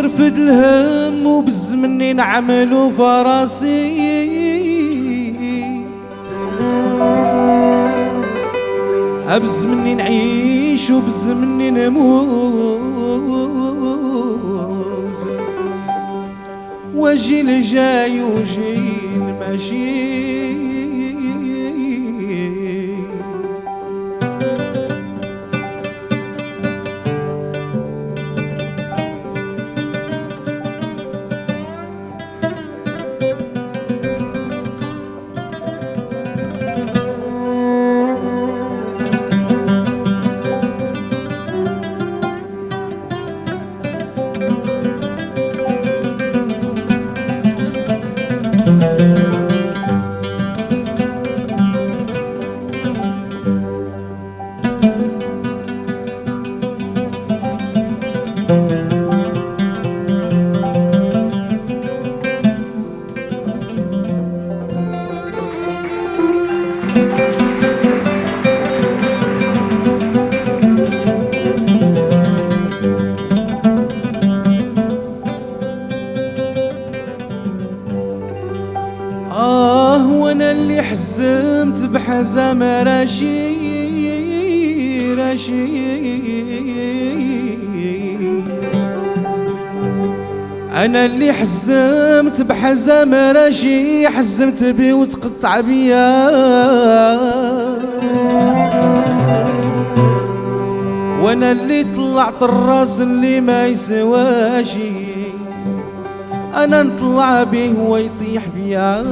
ونرفد الهم وبالزمن نعملو فراسي، بزمني نعيش وبزمني نموت، وجيل جاي وجيل ماشي. وانا اللي حزمت بحزام رشي انا اللي حزمت بحزام رشي، حزمت بيه وتقطع بيا، وانا اللي طلعت الراس اللي ما يسواشي، انا نطلع بيه هو يطيح بيا.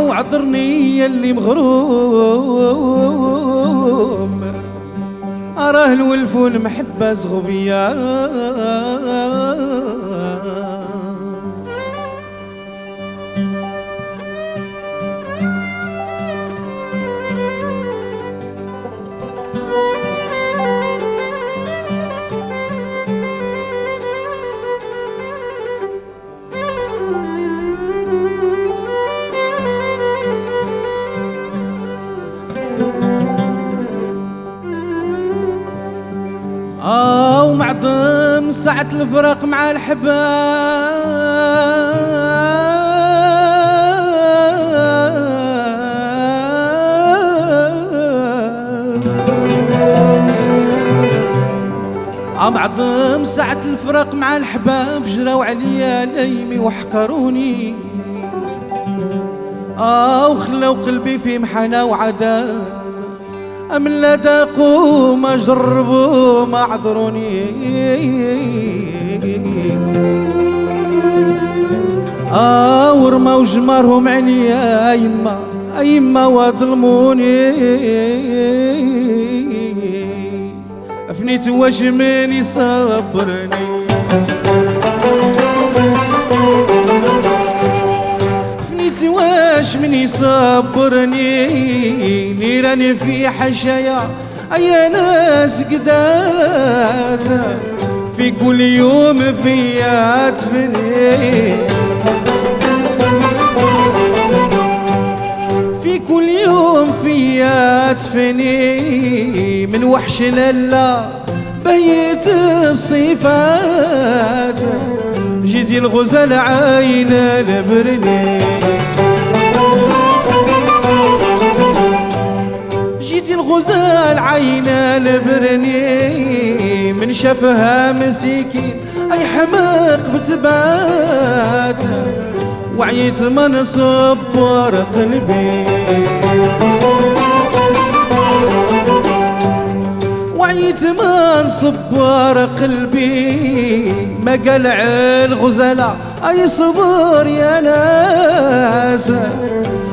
وعذرني يا اللي مغروم، اراه الولف والمحبه زغبيه. ومعظم ساعة الفراق مع الحباب، معظم ساعة الفراق مع الحباب جراو عليا ليمي وحقروني، وخلاو قلبي في محنة وعذاب، من لا داقوا ما جربوا ما عذروني. ورماو جمارهم عليا يما وظلموني، فنيت واش من يصبرني، واش من يصبرني، نيراني في حشايا يا ناس قدات، في كل يوم فيا تفني، في كل يوم فيا تفني، من وحش للا بهيت الصفات، جيتي الغزال عاينة لبرني، جيتي الغزال عاينة لبرني، من شافها مسكين اي حماق بتبات، وعيت ما نصبر قلبي، وعيت ما نصبر قلبي، ما قلع الغزالة اي صبر يا ناس،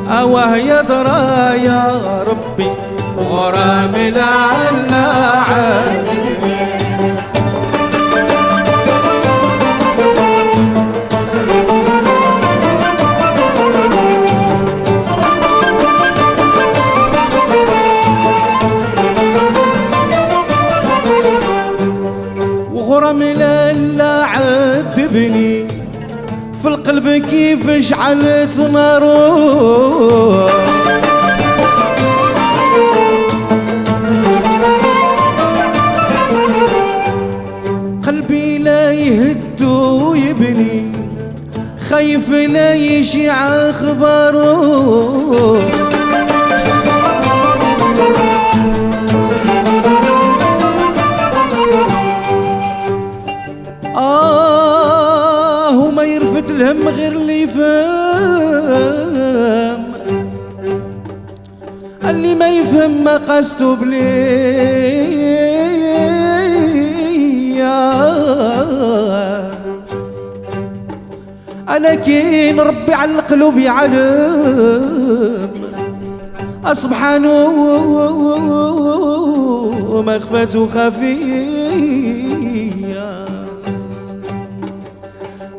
اواه يا درا يا ربي غرام العلاعة. وغرام لا عذبني في القلب كيف شعلت نارو، أخباره. وما يرفد الهم غير اللي يفهم، اللي ما يفهم ما قاسته بليا. أنا كي نربي على القلوب يعلم سبحانه مخفته خفية.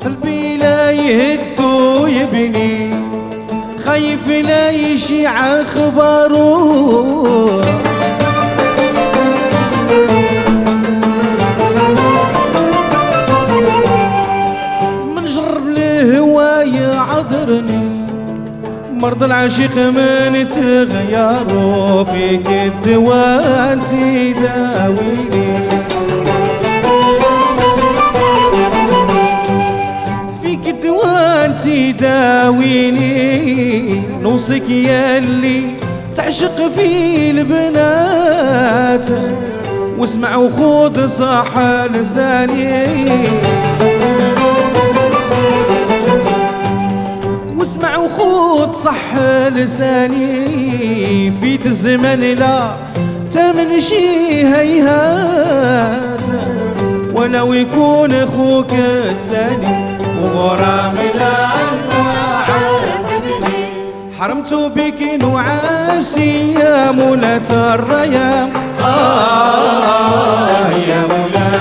قلبي لا يهد ويبني، خايف لا يشيع أخباره. عذرني مرض العشيق من تغيروا، فيك الدواء تداويني، فيك الدواء تداويني. نوصيك يا اللي تعشق في البنات، واسمع وخذ صح لساني، واسمع وخذ صح لساني. في الزمن لا تمن شي هيهات، ولو يكون اخوك التاني وغرامي لا عاتبني. حرمت بك نعاسي يا مولاة الريام، يا مولاة.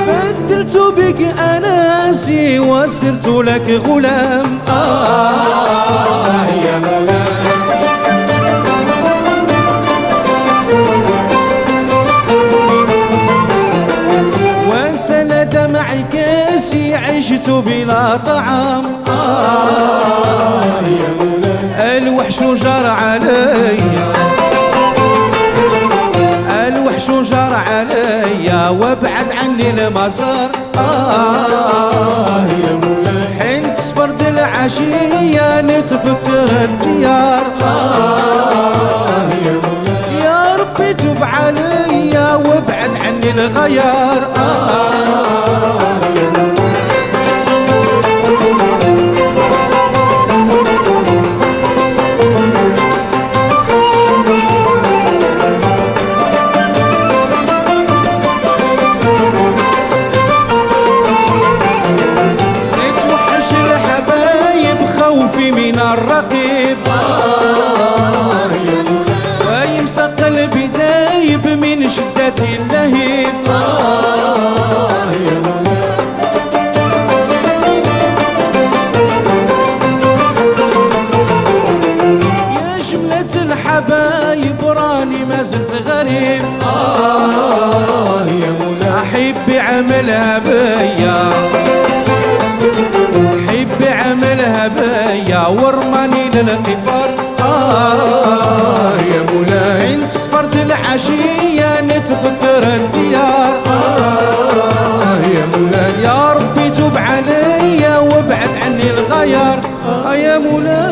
بدلت بك أناسي وصرت لك غلام، يا مولاي. وسل دمعي كاسي عشت بلا طعام، يا مولاي. الوحش جار عليا، الوحش جار عليا، وابعد عني المزار، يا مولاي. حين تصفرد العشية نتفكر الديار، يا مولاي. يا ربي تب عليا وابعد عني الغيار، يا مولاي. من الرقيب، ويمسى قلبي دايب من شدة اللهيب، يا جملة الحبايب راني ما زلت غريب، يا مولاي. أحبي عملها بيا، حبي عملها بيا ورماني للقفار، يا مولاي. انت صفرت العشية نتفكر الديار، يا مولاي. يا ربي توب عليا وابعد عني الغيار، يا مولاي.